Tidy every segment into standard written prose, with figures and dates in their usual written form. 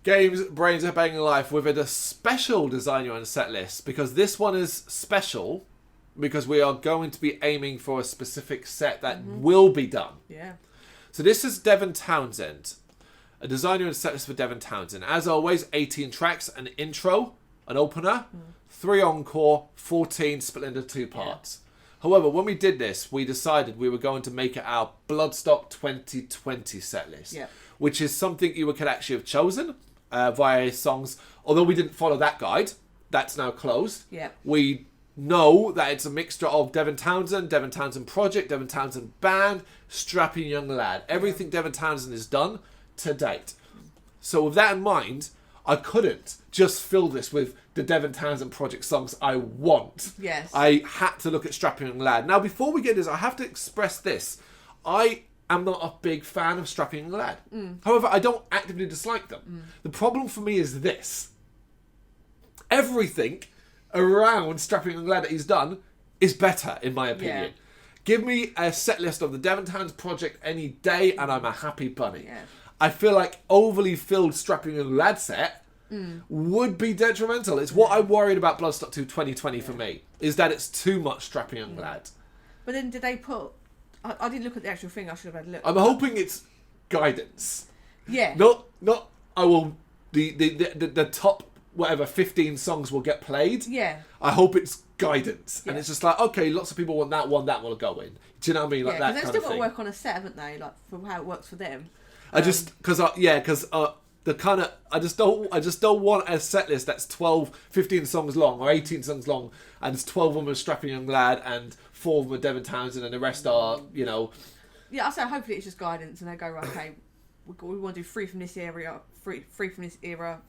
Games Brrraaains A Head-Banging Life with a special design your own set list, because this one is special because we are going to be aiming for a specific set that will be done. Yeah. So this is Devin Townsend. A design your own set list for Devin Townsend. As always, 18 tracks, an intro, an opener, 3 encore, 14 split into 2 parts. However, when we did this, we decided we were going to make it our Bloodstock 2020 set list, which is something you could actually have chosen via songs. Although we didn't follow that guide, that's now closed. Yeah. We know that it's a mixture of Devin Townsend Project, Devin Townsend Band, Strapping Young Lad. Everything Devin Townsend has done to date. So with that in mind, I couldn't just fill this with the Devin Townsend Project songs I want. Yes. I had to look at Strapping Young Lad. Now, before we get this, I have to express this. I am not a big fan of Strapping Young Lad. However, I don't actively dislike them. The problem for me is this. Everything around Strapping Young Lad that he's done is better, in my opinion. Yeah. Give me a set list of the Devin Townsend Project any day and I'm a happy bunny. Yeah. I feel like overly filled Strapping Young Lad set would be detrimental. It's what I worried about Bloodstock 2 2020 for me, is that it's too much Strapping Young Lad. But then did they put... I didn't look at the actual thing, I should have had a look. I'm hoping it's guidance. Yeah. Not I will... The top, whatever, 15 songs will get played. Yeah. I hope it's guidance. And it's just like, okay, lots of people want that one, that will go in. Do you know what I mean? Like that kind of thing. They've still got to work on a set, haven't they? Like, for how it works for them. I just don't want a set list that's 12, 15 songs long or 18 songs long, and it's 12 of them are Strapping Young Lad and 4 of them are Devin Townsend and the rest are, you know. Yeah, I say hopefully it's just guidance and they go, right, okay, we want to do 3 from this area, 3 from this era,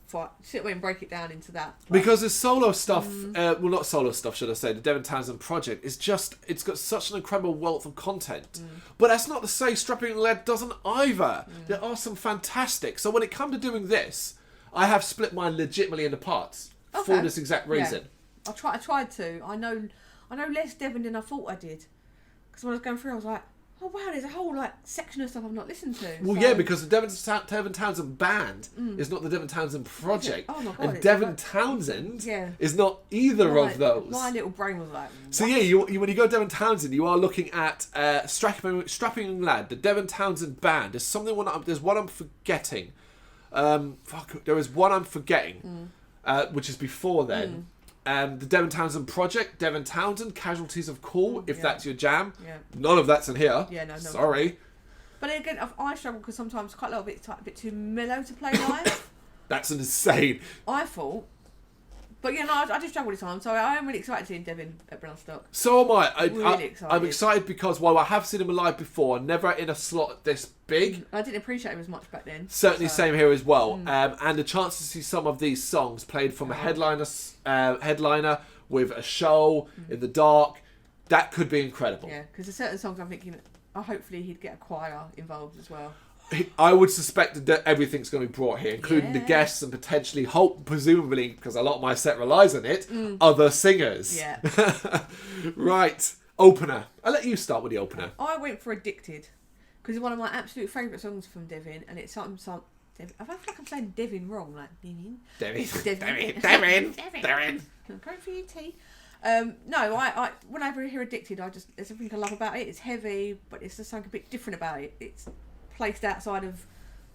sit away and break it down into that. But because the solo stuff, well, not solo stuff, should I say, the Devin Townsend Project is just, it's got such an incredible wealth of content. But that's not to say Strapping Young Lad doesn't either. There are some fantastic. So when it comes to doing this, I have split mine legitimately into parts for this exact reason. Yeah. I tried to. I know less Devin than I thought I did. Because when I was going through, I was like, oh wow, there's a whole section of stuff I've not listened to. Well, yeah, because the Devin Townsend Band is not the Devin Townsend Project. Oh my God, and Devin Townsend is not either of those. My little brain was like, what? So yeah, when you go Devin Townsend, you are looking at Strapping Young Lad, the Devin Townsend Band. There's one I'm forgetting. There is one I'm forgetting, which is before then. The Devin Townsend Project, Devin Townsend, Casualties of Cool, if that's your jam. Yeah. None of that's in here. Yeah, no. Sorry. But again, I struggle because sometimes quite a lot of it's a bit too mellow to play live. That's insane. I thought. But yeah, no, I just struggle this time. So I am really excited to see Devin at Bloodstock. So am I. Really excited. I'm excited because while I have seen him live before, never in a slot this big. I didn't appreciate him as much back then. Certainly same here as well. And the chance to see some of these songs played from a headliner with a show in the dark, that could be incredible. Yeah, because there's certain songs I'm thinking, hopefully he'd get a choir involved as well. I would suspect that everything's going to be brought here, including the guests and potentially, presumably, because a lot of my set relies on it, other singers. Yeah. Right. Opener. I'll let you start with the opener. I went for Addicted, because it's one of my absolute favourite songs from Devin, and it's something... I feel like I'm saying Devin wrong, like Devin. Going for you, T. No, I whenever I hear Addicted, there's something I love about it. It's heavy, but it's just something a bit different about it. It's placed outside of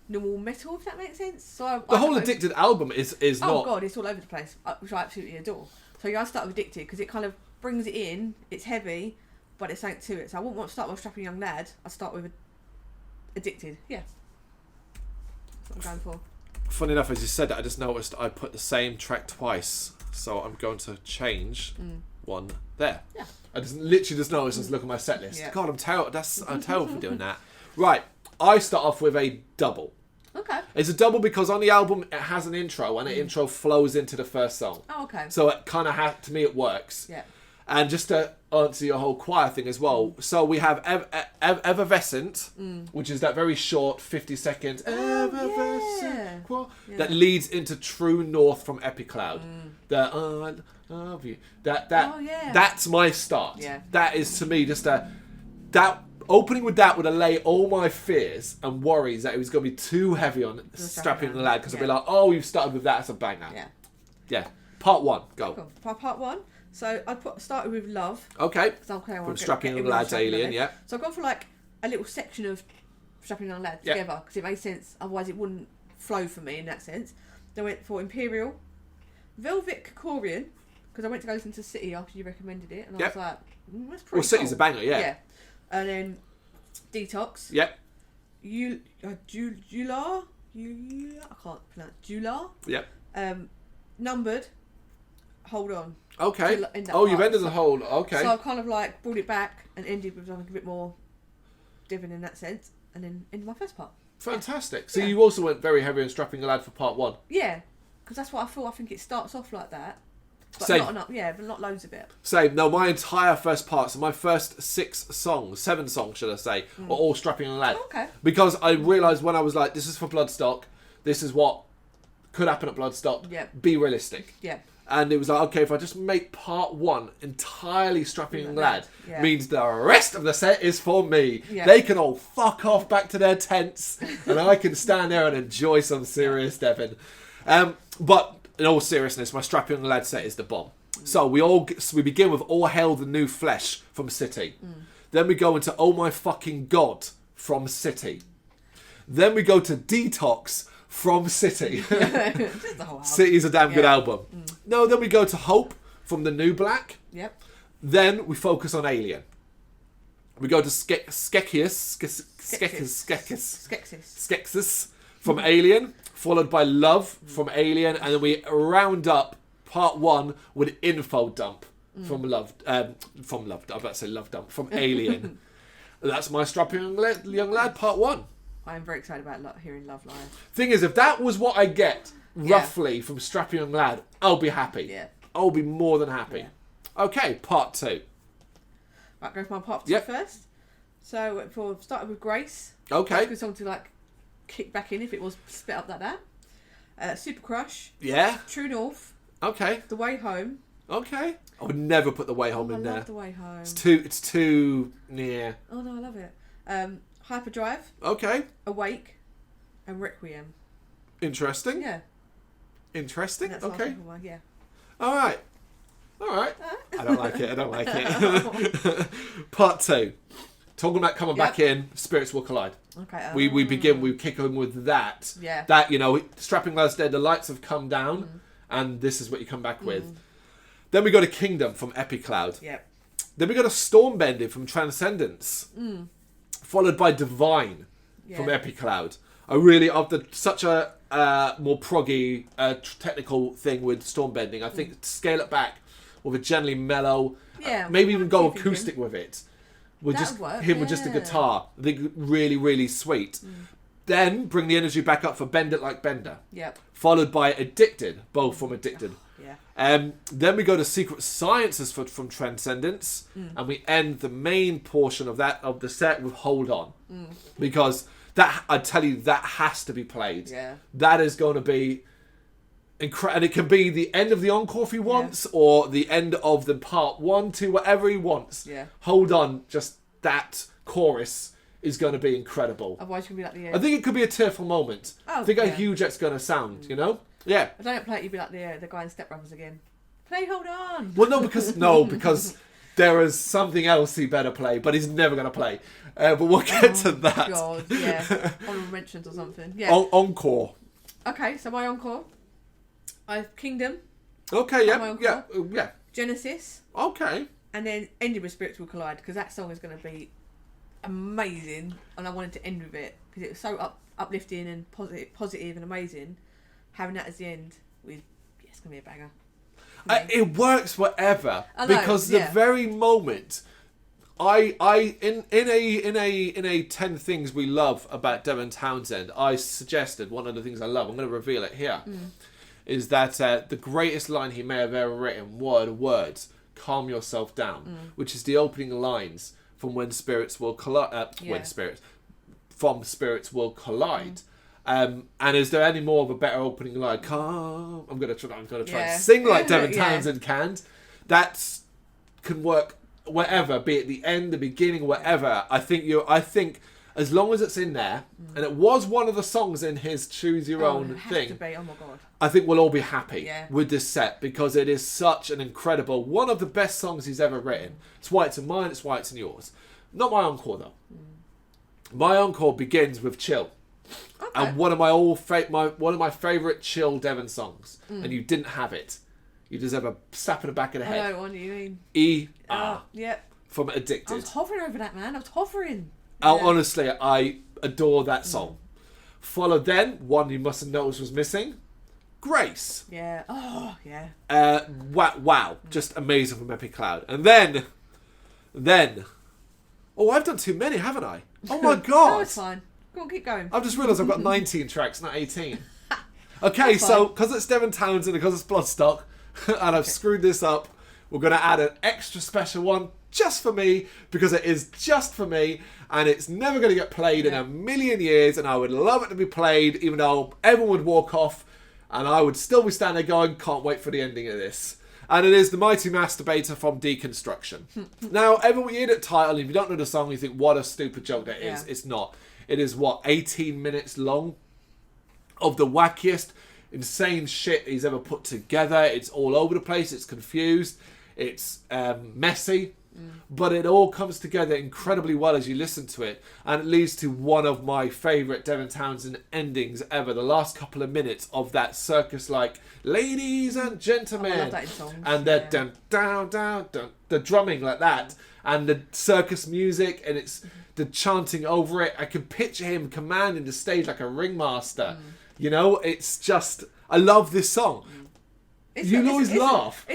normal metal, if that makes sense. So the whole Addicted album is not... Oh God, it's all over the place, which I absolutely adore. So yeah, I start with Addicted because it kind of brings it in. It's heavy, but it's something to it. So I wouldn't want to start with Strapping Young Lad. I start with Addicted. Yeah, that's what I'm going for. Funny enough, as you said that, I just noticed I put the same track twice, so I'm going to change one there. Yeah. I literally just noticed as I look at my set list. Yeah. God, I'm terrible for doing that. Right, I start off with a double. Okay. It's a double because on the album it has an intro, and the intro flows into the first song. Oh, okay. So it kind of to me it works. Yeah. And just to answer your whole choir thing as well, so we have Effervescent, which is that very short 50-second Effervescent that leads into True North from Epicloud. The I love you. That's my start. Yeah. That is to me just that Opening with that would allay all my fears and worries that it was going to be too heavy on Strapping Young Lad, because I'd be like, oh, you've started with that, it's a banger. Yeah. Part 1, go. Cool. Part 1. So I started with Love. Okay. From Strapping Young Lad's Alien, yeah. So I've gone for like a little section of Strapping Young Lad together because it made sense. Otherwise, it wouldn't flow for me in that sense. Then I went for Imperial, Velvet Cocorian, because I went to go listen to City after you recommended it, and I was like, that's pretty cool. City's a banger, yeah. And then Detox. Yep. Jular? I can't pronounce. Jular? Yep. Numbered. Hold On. Okay. You've ended the whole. Okay. So I've kind of like brought it back and ended with something a bit more Devin in that sense, and then ended my first part. Fantastic. So you also went very heavy on Strapping Young Lad for part 1. Yeah, because that's what I feel. I think it starts off like that. But Same. not enough, but not loads of it. Same. No, my entire first part, so my first 7 songs, should I say, are all Strapping Young Lad. Okay. Because I realised when I was like, this is for Bloodstock, this is what could happen at Bloodstock. Yeah. Be realistic. Yeah. And it was like, okay, if I just make part 1 entirely Strapping Young Lad, means the rest of the set is for me. Yeah. They can all fuck off back to their tents, and I can stand there and enjoy some serious Devin. But in all seriousness, my Strapping Young Lad set is the bomb. So we begin with All Hail the New Flesh from City. Then we go into Oh My Fucking God from City. Then we go to Detox from City. Just the whole album. City's a damn good album. No, then we go to Hope from the New Black. Yep. Then we focus on Alien. We go to Skeksis from Alien, followed by Love from Alien, and then we round up part 1 with Info Dump from Love Dump. I'm about to say Love Dump from Alien. That's my Strapping Young Lad part 1. I'm very excited about hearing Love live. Thing is, if that was what I get roughly from Strapping Young Lad, I'll be happy. Yeah. I'll be more than happy. Yeah. Okay, part 2. Right, go for my part 2 first. So started with Grace. Okay. Good song to like kick back in if it was split up like that. Super Crush. Yeah. True North. Okay. The Way Home. Okay. I would never put The Way Home in there. I love The Way Home. It's too near. Oh no, I love it. Hyperdrive. Okay. Awake. And Requiem. Interesting. Yeah. Interesting. And that's Okay. one, yeah. All right. I don't like it. Part 2. Talking about coming back in, spirits will collide. Okay. We kick on with that. Yeah. That, Strapping Lad's dead, the lights have come down, and this is what you come back with. Then we go to Kingdom from Epicloud. Yep. Then we go to Stormbending from Transcendence. Followed by Divine from Epicloud. After such a more proggy technical thing with Stormbending, I think scale it back with a gently mellow, maybe even go acoustic with it. With just him with just a guitar. I think really, really sweet. Then bring the energy back up for Bend It Like Bender. Yep. Followed by Addicted, both from Addicted. Yeah. Then we go to Secret Sciences from Transcendence, and we end the main portion of the set with Hold On, because I tell you, that has to be played. Yeah. That is going to be incredible, and it can be the end of the encore if he wants, or the end of the part 1, 2, whatever he wants. Yeah. Hold On, just that chorus is going to be incredible. Otherwise, it could be like the end. I think it could be a tearful moment. Oh, think how huge that's going to sound. Yeah. I don't play it, you'd be like the guy in Step Brothers again. Play Hold On! Well, because there is something else he better play, but he's never going to play. But we'll get to that. God, yeah. Honourable mentions or something. Yeah. Encore. Okay, so my encore. I have Kingdom. Okay, yeah. Genesis. Okay. And then ending with Spirits Will Collide, because that song is going to be amazing, and I wanted to end with it, because it was so uplifting and positive and amazing. Having that as the end, it's going to be a banger. It works forever, because the very moment in a 10 things we love about Devin Townsend, I suggested one of the things I love. I'm going to reveal it here. Is that the greatest line he may have ever written? Words, calm yourself down, which is the opening lines from When Spirits Will Collide. From Spirits Will Collide. And is there any more of a better opening line? I'm gonna try and sing like Devin Townsend can. That can work wherever, be it the end, the beginning, whatever. I think as long as it's in there, and it was one of the songs in his Choose Your Own it has thing. to be. Oh my god. I think we'll all be happy with this set because it is such an incredible, one of the best songs he's ever written. It's why it's in mine, it's why it's in yours. Not my encore though. My encore begins with Chill. Okay. And one of my favourite Chill Devin songs. And you didn't have it. You deserve a slap in the back of the head. I know what you mean. E.R. Yep. From Addicted. I was hovering over that, man. I was hovering. Oh, honestly, I adore that song. Followed then, one you mustn't notice was missing, Grace. Yeah. Oh, yeah. Wow. Just amazing from Epic Cloud. And then, oh, I've done too many, haven't I? Oh my God. No, it's fine. Go on, keep going. I've just realised I've got 19 tracks, not 18. Okay, so because it's Devin Townsend, because it's Bloodstock, and I've screwed this up, we're going to add an extra special one just for me, because it is just for me, and it's never going to get played in a million years, and I would love it to be played, even though everyone would walk off, and I would still be standing there going, can't wait for the ending of this. And it is The Mighty Masturbator from Deconstruction. Now, everyone, you hear the title, if you don't know the song, you think, what a stupid joke that is. It's not. It is, 18 minutes long of the wackiest, insane shit he's ever put together. It's all over the place. It's confused. It's messy. But it all comes together incredibly well as you listen to it. And it leads to one of my favourite Devin Townsend endings ever. The last couple of minutes of that circus-like, ladies and gentlemen. I love that in songs. And the dun, down, down, dun, the drumming like that. And the circus music. And it's the chanting over it. I can picture him commanding the stage like a ringmaster. You know, it's just... I love this song. You always laugh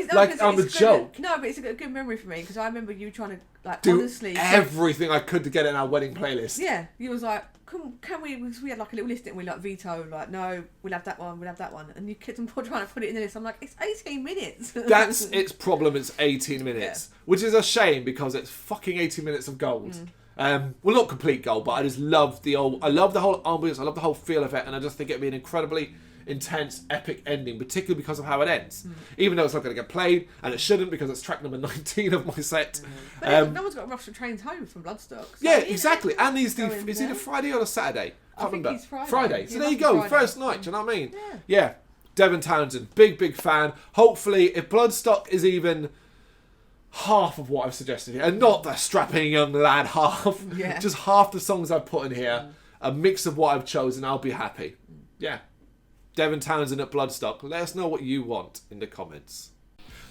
on the joke. No, but it's a good memory for me because I remember you trying to do honestly everything I could to get in our wedding playlist. Yeah, you was like, can we? Because we had like a little list and we like veto, like no, we'll have that one, and you kept on trying to put it in the list. I'm like, it's 18 minutes. That's its problem. It's 18 minutes, which is a shame because it's fucking 18 minutes of gold. Well, not complete gold, but I just love the whole ambience. I love the whole feel of it, and I just think it'd be an incredibly intense, epic ending, particularly because of how it ends. Even though it's not going to get played, and it shouldn't because it's track number 19 of my set. But no one's got to rush the trains home from Bloodstock. So yeah, exactly. And is he the Friday or the Saturday? I can't remember. He's Friday. Friday. So there you go. Friday. First night. Do you know what I mean? Yeah. Devin Townsend, big fan. Hopefully, if Bloodstock is even half of what I've suggested here, and not the strapping young lad half, just half the songs I've put in here, a mix of what I've chosen, I'll be happy. Yeah. Devin Townsend at Bloodstock. Let us know what you want in the comments.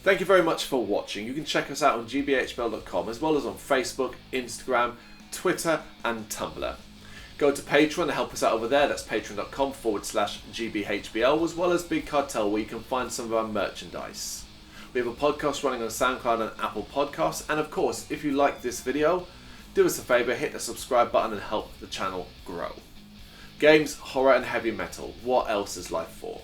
Thank you very much for watching. You can check us out on gbhbl.com as well as on Facebook, Instagram, Twitter and Tumblr. Go to Patreon to help us out over there. That's patreon.com/gbhbl, as well as Big Cartel, where you can find some of our merchandise. We have a podcast running on SoundCloud and Apple Podcasts. And of course, if you like this video, do us a favour, hit the subscribe button and help the channel grow. Games, horror and heavy metal. What else is life for?